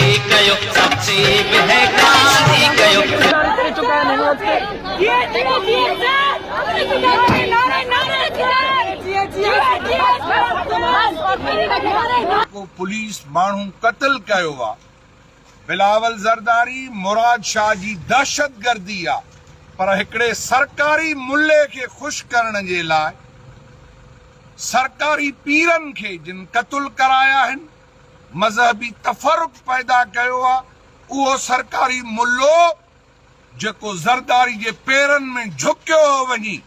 कयो सबसे बहकानी कयो को पुलिस माण्हू क़त्ल कयो आहे। बिलावल ज़रदारी मुराद शाह जी दहशतगर्दी आहे, पर हिकिड़े सरकारी मुल्ले खे ख़ुशि करण जे लाइ सरकारी पीरनि खे जिन क़त्ल कराया आहिनि, मज़हबी तफ़रुक़ पैदा कयो आहे, उहो सरकारी मुल्लो जेको ज़रदारी जे पेरनि में झुकियो हो वञी,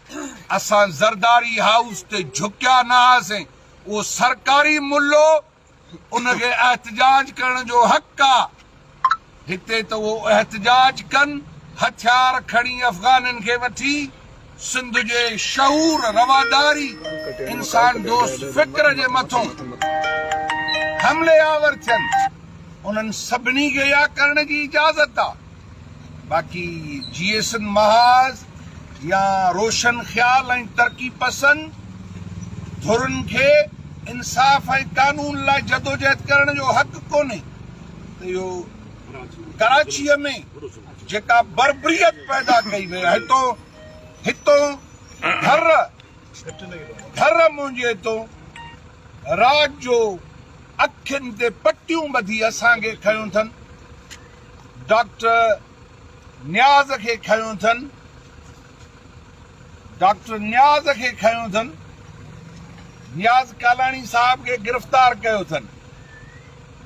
असां ज़रदारी हाउस ते झुकिया न हुआसीं। उहो सरकारी मुल्लो, उनखे एहतजाज करण जो हक़ आहे। हिते त उहो एहतजाज कनि, हथियार खणी अफ़गाननि खे वठी, सिंध जे शऊर रवादारी इंसान दोस्त फिक्र जे मथां हमले आवर थियनि, उन्हनि सभिनी खे इहा करण जी इजाज़त आहे। बाक़ी जीएसन महाज़ या रोशन ख़्याल ऐं तरक़ी पसंद धुरनि खे इंसाफ़ ऐं कानून लाइ जदोजहद करण जो हक़ कोन्हे। त इहो कराचीअ में जेका बर्बरियत पैदा कई वई आहे, हितों घर मुंहिंजे हितों रात जो अखियुनि ते पटियूं ॿधी असांखे खयूं अथनि, डॉक्टर न्याज़ खे खयूं अथनि, न्याज़ कालाणी साहब खे गिरफ़्तार कयो अथनि।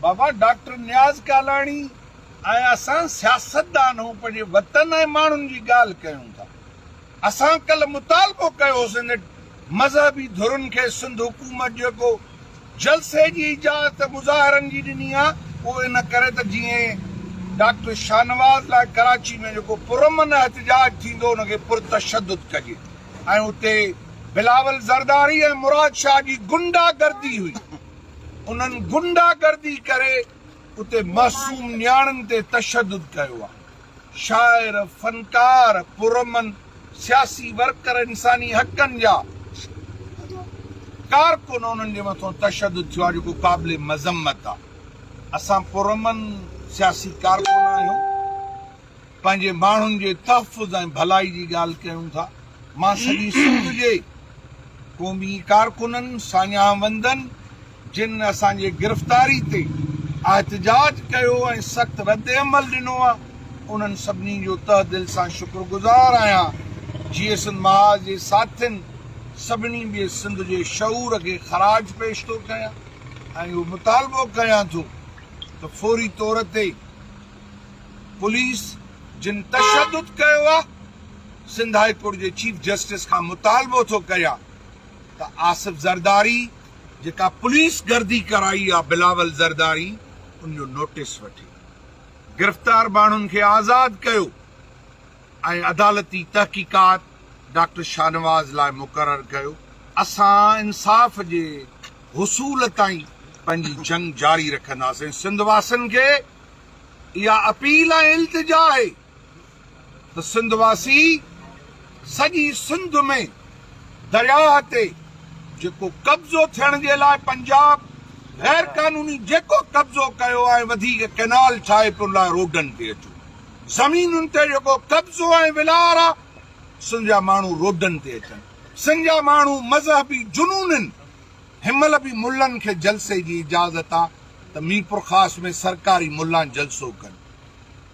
बाबा डॉक्टर न्याज़ कालाणी ऐं असां सियासतदान हूं, पंहिंजे वतन ऐं माण्हुनि जी ॻाल्हि कयूं था। असां कल्ह मुतालबो कयोसीं मज़हबी धुरनि खे सिंध हुकूमत जेको जलसे जी इजाज़त मुज़ाहिरनि जी ॾिनी आहे, उहो इन करे त जीअं डॉक्टर शाहनवाज़ लाइ कराची में जेको पुरअमन एहतजाज थींदो उनखे पुरतशद्दुद कजे, ऐं उते बिलावल ज़रदारी ऐं मुराद शाह जी गुंडागर्दी हुई। उन्हनि गुंडागर्दी करे उते मासूम न्याणनि ते तशद्दुद कयो आहे। शाइर, फनकार, पुरअमन सियासी वर्कर, इंसानी हक़नि जा कारकुन उन्हनि जे मथां तशद्दुद थियो आहे, जेको क़ाबिल मज़म्मत आहे। असां पुरअमन सियासी कारकुन आहियूं, पंहिंजे माण्हुनि जे तहफ़ुज़ ऐं भलाई जी ॻाल्हि कयूं था। मां सॼी सिंध जे क़ौमी कारकुननि, सान्याहवंदनि जिन असांजे गिरफ़्तारी ते एहतजाज कयो ऐं सख़्तु रद्द अमल ॾिनो आहे, उन्हनि सभिनी जो तह दिलि सां शुक्रगुज़ार आहियां। जीएसन महाज़ जे साथियुनि सभिनी ॿिए सिंध जे शऊर खे ख़राज पेश थो कयां ऐं इहो मुतालबो कयां थो त फौरी तौर ते पुलिस जिन तशद्दुद कयो आहे, सिंध हाई कोर्ट जे चीफ जस्टिस खां मुतालबो थो कयां त आसिफ ज़रदारी जेका पुलिस गर्दी कराई आहे, बिलावल ज़रदारी, उनजो नोटिस वठी गिरफ़्तार माण्हुनि खे आज़ाद कयो ऐं अदालती तहक़ीक़ात डॉक्टर शाहनवाज़ लाइ मुक़ररु कयो। असां इंसाफ़ जे हुसूल ताईं पंहिंजी जंग जारी रखंदासीं। सिंधवासियुनि खे इहा अपील ऐं इल्तिजा आहे त सिंधवासी सॼी सिंध में दरियाह ते जेको कब्ज़ो थियण जे लाइ पंजाब गैर कानूनी जेको कब्ज़ो कयो आहे, वधीक कैनाल ठाहे पियो लाइ रोडनि ते अचो, ज़मीनुनि ते जेको कब्ज़ो ऐं विलार आहे, सिंध जा माण्हू रोडनि ते अचनि। सिंध जा माण्हू मज़हबी जुनूननि, हिनमहिल बि मुल्लनि खे जलसे जी इजाज़त आहे त मीरपुर ख़ासि में सरकारी मुल्ला जलसो कनि,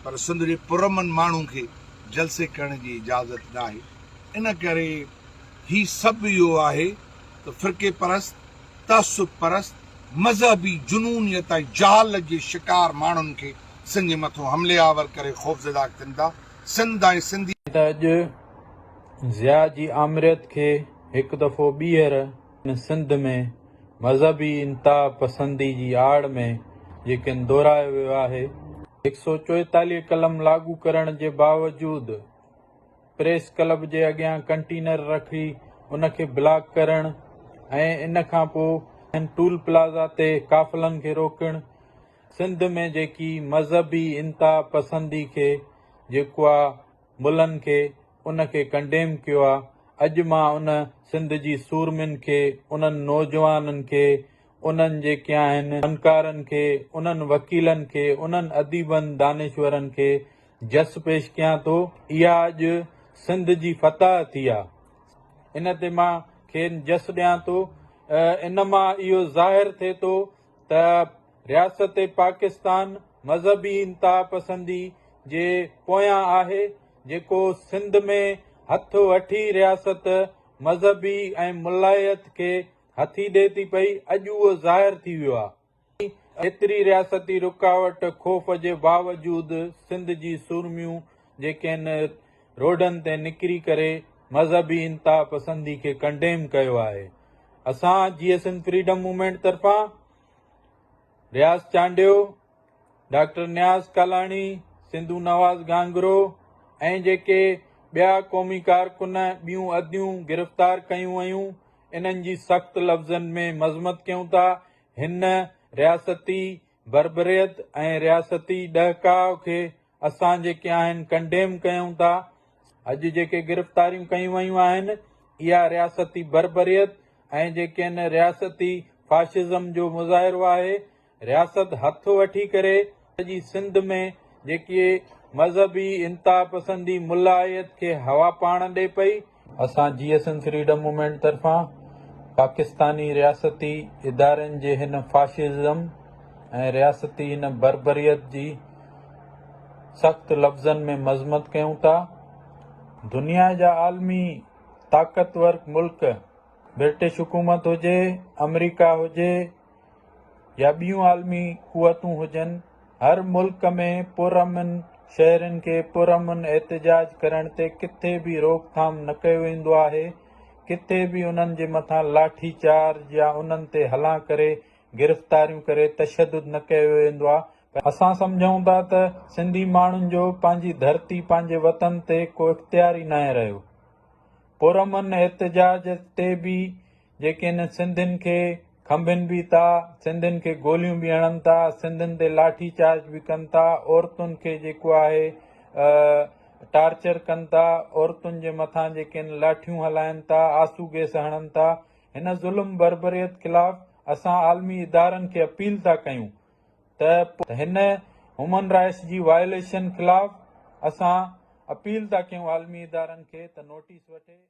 पर सिंध जे पुरअमन माण्हू खे जलसे करण जी इजाज़त न आहे। इन करे ही सभु इहो आहे त फ़िरके परस्त, तअस्सुब परस्त, मज़हबी जुनूनियत ऐं जहालत जे शिकार माण्हुनि खे सिंध जे मथां हमले आवर करे ख़ौफ़ज़दा कनि था। सिंध ऐं सिंधी अॼु ज़िया जी आमरियत खे हिकु दफ़ो ॿीहर सिंध में मज़हबी इंतहा पसंदी जी आड़ में जेकॾहिं दोहरायो वियो आहे। 144 कलम लागू करण जे बावजूदि प्रेस क्लब जे अॻियां कंटेनर रखी उनखे ब्लॉक करणु ऐं इन खां पोइ टूल प्लाज़ा ते काफ़िलनि खे रोकणु, सिंध में जेकी मज़हबी इंतहा पसंदी खे जेको आहे मुल्हनि खे उनखे कंडेम कयो आहे। अॼु मां उन सिंध जी सूरमिन खे, उन्हनि नौजवाननि खे, उन्हनि जेके आहिनि फनकारनि खे, उन्हनि वकीलनि खे, उन्हनि अदीबनि दानिश्वरनि खे जस पेश कयां थो। इहा अॼु सिंध जी फतह थी आहे। इन ते मां खेनि जस ॾियां थो। इन मां इहो ज़ाहिर थिए थो त रियासत पाकिस्तान मज़हबी इंतहा पसंदी जे पोयां आहे, जेको सिंध में हथ वठी रियासत मज़हबी ऐं मुलायत खे हथी ॾिए थी पई। अॼु उहो ज़ाहिर थी वियो आहे। एतिरी रियासती रुकावट ख़ौफ़ जे बावजूदि सिंध जी सुरमियूं जेके आहिनि रोडनि ते निकिरी करे मज़हबी इंतहा पसंदी खे कंडेम कयो आहे। असां GSN फ्रीडम मूवमेंट तरफ़ां रियाज़ चांडियो, डॉक्टर नियाज़ कालाणी, सिंधू नवाज़ गांगरो ऐं जेके ॿिया क़ौमी कारकुन ॿियूं अदियूं गिरफ़्तार कयूं वयूं, इन्हनि जी सख़्त लफ़्ज़नि में मज़मत कयूं था। हिन रियासती बरबरियत ऐं रियासती ॾहकाव खे असां जेके आहिनि कंडेम कयूं था। अॼु जेके गिरफ़्तारियूं कयूं वयूं आहिनि, इहा रियासती बरबरियत ऐं जेके आहिनि रियासती फाशिज़म जो मुज़ाहिरो आहे। रियासत हथ वठी करे सॼी सिंध में जेके मज़हबी इंतहा पसंदी मुलायत खे हवा पाण ॾिए पई। असां GSN फ्रीडम मूवमेंट तरफ़ां पाकिस्तानी रियासती इदारनि जे हिन फाशिज़म ऐं रियासती हिन बरबरियत जी सख़्त लफ़्ज़नि में मज़मत कयूं था। दुनिया जा आलमी ताक़तवर मुल्क, ब्रिटिश हुकूमत हुजे, अमेरिका हुजे या ॿियूं आलमी क़ुवतूं हुजनि, हर मुल्क में पुरअमन शहरनि खे पुरअमन एहतिजाज करण ते किथे बि रोकथाम न कयो वेंदो आहे। किथे बि उन्हनि जे मथां लाठी चार्ज या उन्हनि ते हला करे गिरफ़्तारियूं करे तशदुद न कयो वेंदो आहे। असां सम्झूं था त सिंधी माण्हुनि जो पंहिंजी धरती, पंहिंजे वतन ते को इख़्तियार ई न आहे रहियो। पुरअमन एहतिजाज ते बि जेके आहिनि सिंधियुनि खे खंभिन बि था, सिंधियुनि खे गोलियूं बि हणनि था, सिंधियुनि ते लाठी चार्ज बि कनि था, औरतुनि खे जेको आहे टार्चर कनि था, औरतुनि जे मथां जेके आहिनि लाठियूं हलाइनि था, आंसू गैस हणनि था। हिन ज़ुल्म बरबरियत ख़िलाफ़ असां आलमी इदारनि खे अपील था कयूं त हिन ह्यूमन राइट्स जी वायोलेशन ख़िलाफ़ असां अपील था कयूं आलमी इदारनि खे त नोटिस वठे।